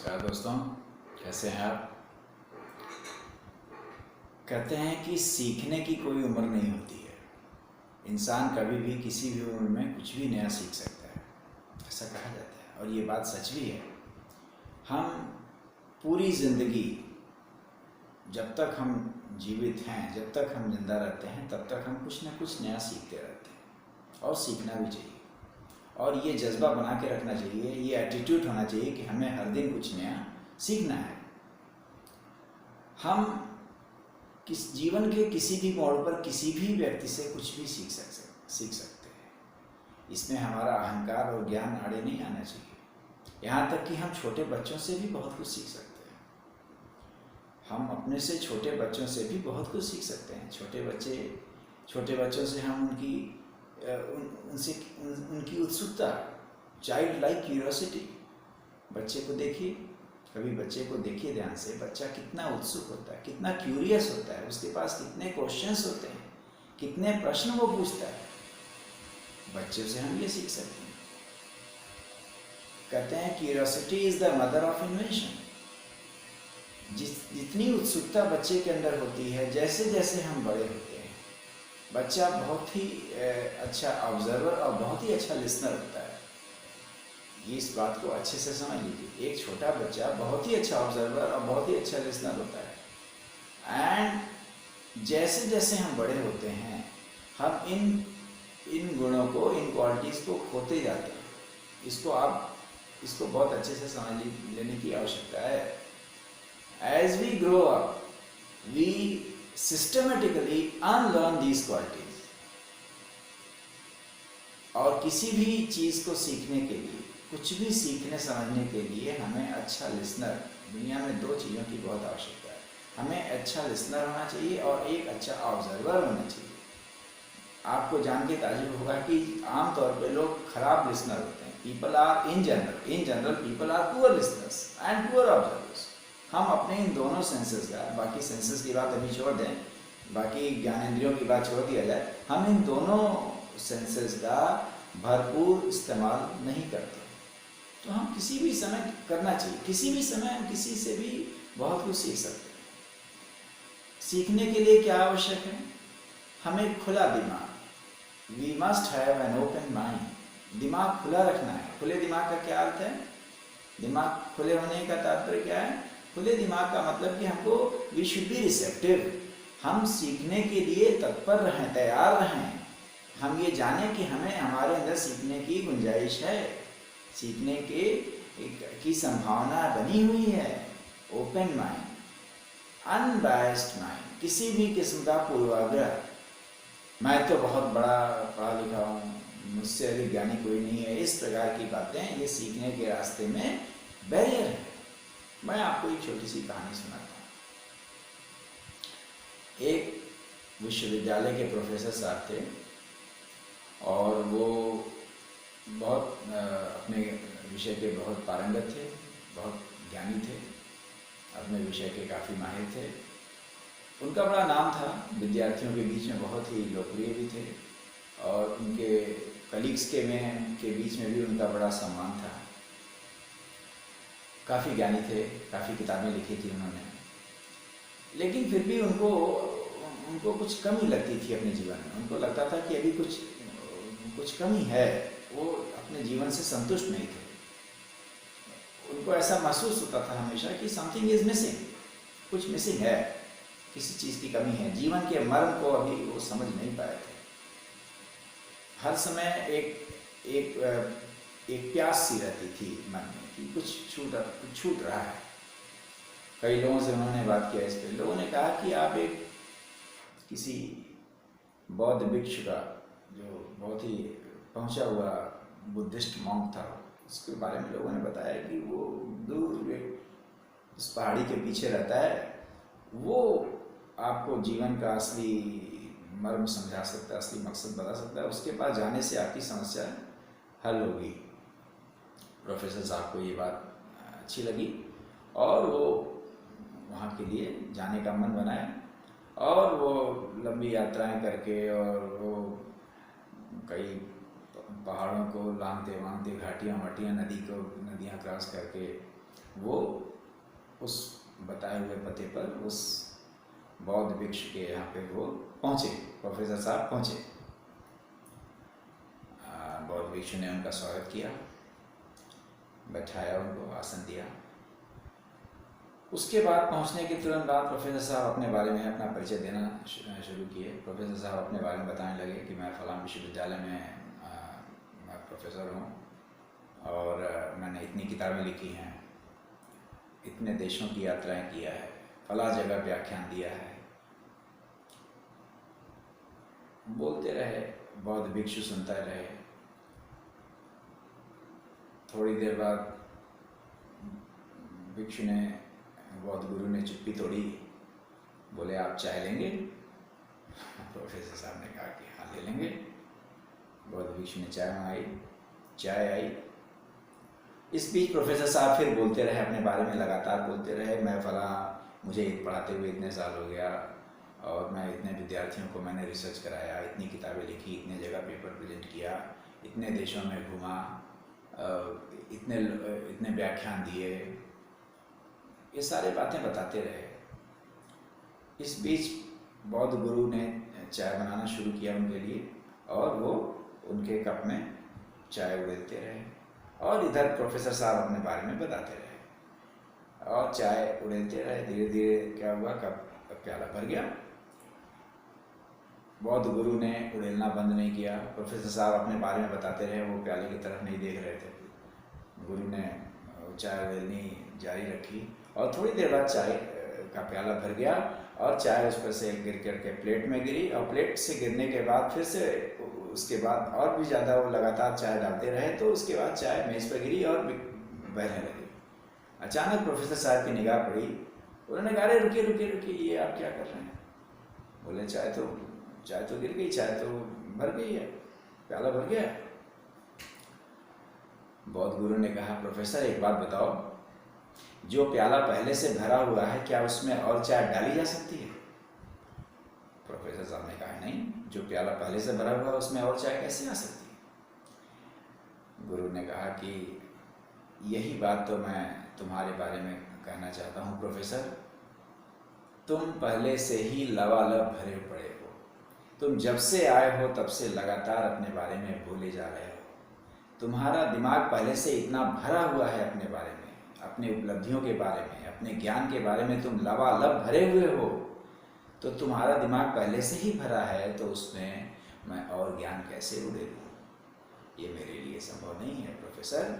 नमस्कार दोस्तों, कैसे हैं आप। कहते हैं कि सीखने की कोई उम्र नहीं होती है। इंसान कभी भी किसी भी उम्र में कुछ भी नया सीख सकता है, ऐसा कहा जाता है और ये बात सच भी है। हम पूरी ज़िंदगी जब तक हम जीवित हैं, जब तक हम जिंदा रहते हैं, तब तक हम कुछ ना कुछ नया सीखते रहते हैं और सीखना भी चाहिए। और ये जज्बा बना के रखना चाहिए, ये एटीट्यूड होना चाहिए कि हमें हर दिन कुछ नया सीखना है। हम किस जीवन के किसी भी मोड़ पर किसी भी व्यक्ति से कुछ भी सीख सकते हैं। इसमें हमारा अहंकार और ज्ञान आड़े नहीं आना चाहिए। यहाँ तक कि हम छोटे बच्चों से भी बहुत कुछ सीख सकते हैं। हम अपने से छोटे बच्चों से भी बहुत कुछ सीख सकते हैं। छोटे बच्चों से हम उनकी उत्सुकता, चाइल्ड लाइक क्यूरियोसिटी। बच्चे को देखिए, कभी बच्चे को देखिए ध्यान से, बच्चा कितना उत्सुक होता है, कितना क्यूरियस होता है, उसके पास कितने क्वेश्चंस होते हैं, कितने प्रश्न वो पूछता है। बच्चों से हम ये सीख सकते हैं। कहते हैं curiosity is the mother of invention. जितनी उत्सुकता बच्चे के अंदर होती है, जैसे जैसे हम बड़े होते हैं, बच्चा बहुत ही अच्छा ऑब्जर्वर और बहुत ही अच्छा लिसनर होता है। ये इस बात को अच्छे से समझ लीजिए। एक छोटा बच्चा बहुत ही अच्छा ऑब्जर्वर और बहुत ही अच्छा लिसनर होता है। एंड जैसे जैसे हम बड़े होते हैं, हम इन गुणों को, इन क्वालिटीज़ को खोते जाते हैं। इसको बहुत अच्छे से समझ लेने की आवश्यकता है। As we grow up, we systematically unlearn these qualities। और किसी भी चीज़ को सीखने के लिए, कुछ भी सीखने समझने के लिए हमें अच्छा लिसनर, दुनिया में दो चीज़ों की बहुत आवश्यकता है। हमें अच्छा लिसनर होना चाहिए और एक अच्छा ऑब्जर्वर होना चाहिए। आपको जान के ताज्जुब होगा कि आमतौर पे लोग खराब लिसनर होते हैं। People are in general people are poor listeners and poor observers. हम अपने इन दोनों सेंसेस का, बाकी सेंसेस की बात अभी छोड़ दें, बाकी ज्ञानेंद्रियों की बात छोड़ दिया जाए, हम इन दोनों सेंसेस का भरपूर इस्तेमाल नहीं करते। तो हम किसी भी समय करना चाहिए। किसी भी समय हम किसी से भी बहुत कुछ सीख सकते हैं। सीखने के लिए क्या आवश्यक है? हमें खुला दिमाग, we must have an open mind. दिमाग खुला रखना है। खुले दिमाग का क्या अर्थ है? दिमाग खुले होने का तात्पर्य क्या है? खुले दिमाग का मतलब कि हमको वी शुड बी रिसेप्टिव। हम सीखने के लिए तत्पर रहें, तैयार रहें। हम ये जानें कि हमें, हमारे अंदर सीखने की गुंजाइश है, सीखने की संभावना बनी हुई है। ओपन माइंड, अनबायस्ड माइंड, किसी भी किस्म का पूर्वाग्रह, मैं तो बहुत बड़ा पढ़ा लिखा हूँ, मुझसे अधिक ज्ञानी कोई नहीं है, इस प्रकार की बातें ये सीखने के रास्ते में बैरियर है। मैं आपको एक छोटी सी कहानी सुनाता हूँ। एक विश्वविद्यालय के प्रोफेसर साहब थे और वो बहुत अपने विषय के बहुत पारंगत थे, बहुत ज्ञानी थे, अपने विषय के काफ़ी माहिर थे। उनका बड़ा नाम था, विद्यार्थियों के बीच में बहुत ही लोकप्रिय भी थे और उनके कलीग्स के बीच में भी उनका बड़ा सम्मान था। काफ़ी ज्ञानी थे, काफ़ी किताबें लिखी थी उन्होंने, लेकिन फिर भी उनको कुछ कमी लगती थी अपने जीवन में। उनको लगता था कि अभी कुछ कमी है, वो अपने जीवन से संतुष्ट नहीं थे। उनको ऐसा महसूस होता था हमेशा कि समथिंग इज मिसिंग, कुछ मिसिंग है, किसी चीज़ की कमी है। जीवन के मर्म को अभी वो समझ नहीं पाए थे। हर समय एक प्यास सी रहती थी मन में कि कुछ छूट रहा है। कई लोगों से उन्होंने बात किया इस पर। लोगों ने कहा कि आप किसी बौद्ध भिक्षु का, जो बहुत ही पहुंचा हुआ बुद्धिस्ट मॉन्क था, उसके बारे में लोगों ने बताया कि वो दूर उस पहाड़ी के पीछे रहता है, वो आपको जीवन का असली मर्म समझा सकता है, असली मकसद बता सकता है। उसके पास जाने से आपकी समस्या हल होगी। प्रोफेसर साहब को ये बात अच्छी लगी और वो वहाँ के लिए जाने का मन बनाया और वो लंबी यात्राएं करके और वो कई पहाड़ों को लांघते वांघते, घाटियाँ वाटियाँ, नदियाँ क्रॉस करके वो उस बताए हुए पते पर उस बौद्ध भिक्षु के यहाँ पे वो पहुँचे, प्रोफेसर साहब पहुँचे। बौद्ध भिक्षु ने उनका स्वागत किया, बैठाया, उनको आसन दिया। उसके बाद पहुंचने के तुरंत बाद प्रोफेसर साहब अपने बारे में अपना परिचय देना शुरू किए। प्रोफेसर साहब अपने बारे में बताने लगे कि मैं फलां विश्वविद्यालय में मैं प्रोफेसर हूँ और मैंने इतनी किताबें लिखी हैं, इतने देशों की यात्राएं किया है, फलां जगह व्याख्यान दिया है। बोलते रहे, बौद्ध भिक्षु सुनता रहे। थोड़ी देर बाद भिक्षु ने, बौद्ध गुरु ने चुप्पी तोड़ी, बोले आप चाय लेंगे? प्रोफेसर साहब ने कहा कि हाँ ले लेंगे। बौद्ध भिक्षु ने चाय मंगाई, चाय आई। इस बीच प्रोफेसर साहब फिर बोलते रहे, अपने बारे में लगातार बोलते रहे। मैं फलां, मुझे पढ़ाते हुए इतने साल हो गया और मैं इतने विद्यार्थियों को मैंने रिसर्च कराया, इतनी किताबें लिखी, इतने जगह पेपर प्रेजेंट किया, इतने देशों में घूमा, इतने व्याख्यान दिए, ये सारे बातें बताते रहे। इस बीच बौद्ध गुरु ने चाय बनाना शुरू किया उनके लिए और वो उनके कप में चाय उड़ेलते रहे और इधर प्रोफेसर साहब अपने बारे में बताते रहे और चाय उड़ेलते रहे। धीरे धीरे क्या हुआ, कप प्याला भर गया। बौद्ध गुरु ने उड़ेलना बंद नहीं किया। प्रोफेसर साहब अपने बारे में बताते रहे, वो प्याले की तरफ नहीं देख रहे थे। गुरु ने चाय उड़ेलनी जारी रखी और थोड़ी देर बाद चाय का प्याला भर गया और चाय उस पर से गिर कर के प्लेट में गिरी और प्लेट से गिरने के बाद फिर से उसके बाद और भी ज़्यादा वो लगातार चाय डालते रहे, तो उसके बाद चाय मेज़ पर गिरी और बहने लगी। अचानक प्रोफेसर साहब की निगाह पड़ी। उन्होंने कहा, अरे रुकिए रुकिए रुकिए, ये आप क्या कर रहे हैं? बोले चाय तो गिर गई, चाय तो भर गई है, प्याला भर गया। बौद्ध गुरु ने कहा, प्रोफेसर एक बात बताओ, जो प्याला पहले से भरा हुआ है क्या उसमें और चाय डाली जा सकती है? प्रोफेसर साहब ने कहा, नहीं, जो प्याला पहले से भरा हुआ है उसमें और चाय कैसे आ सकती है? गुरु ने कहा कि यही बात तो मैं तुम्हारे बारे में कहना चाहता हूँ प्रोफेसर। तुम पहले से ही लबालब भरे पड़े हो। तुम जब से आए हो तब से लगातार अपने बारे में भूले जा रहे हो। तुम्हारा दिमाग पहले से इतना भरा हुआ है अपने बारे में, अपने उपलब्धियों के बारे में, अपने ज्ञान के बारे में तुम लबालब भरे हुए हो। तो तुम्हारा दिमाग पहले से ही भरा है, तो उसमें मैं और ज्ञान कैसे उड़ेलूँ? ये मेरे लिए संभव नहीं है प्रोफेसर।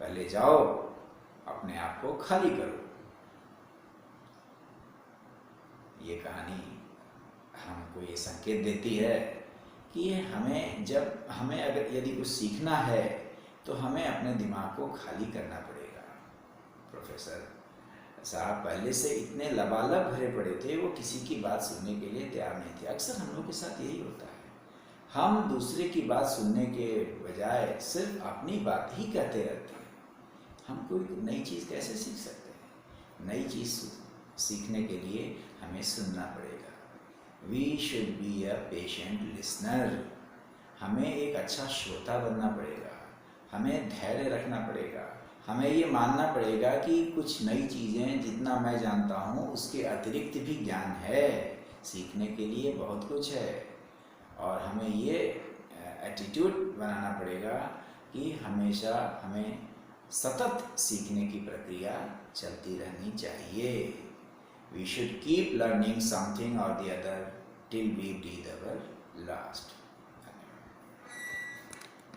पहले जाओ, अपने आप को खाली करो। ये कहानी हमको ये संकेत देती है कि हमें अगर यदि कुछ सीखना है तो हमें अपने दिमाग को खाली करना पड़ेगा। प्रोफेसर साहब पहले से इतने लबालब भरे पड़े थे, वो किसी की बात सुनने के लिए तैयार नहीं थे। अक्सर हम लोग के साथ यही होता है, हम दूसरे की बात सुनने के बजाय सिर्फ अपनी बात ही कहते रहते हैं। हम कोई नई चीज़ कैसे सीख सकते हैं? नई चीज़ सीखने के लिए हमें सुनना पड़ेगा। We should be a patient listener. हमें एक अच्छा श्रोता बनना पड़ेगा, हमें धैर्य रखना पड़ेगा, हमें ये मानना पड़ेगा कि कुछ नई चीज़ें जितना मैं जानता हूँ उसके अतिरिक्त भी ज्ञान है, सीखने के लिए बहुत कुछ है। और हमें ये एटीट्यूड बनाना पड़ेगा कि हमेशा हमें सतत सीखने की प्रक्रिया चलती रहनी चाहिए। We should keep learning something और the other till we breathe our last.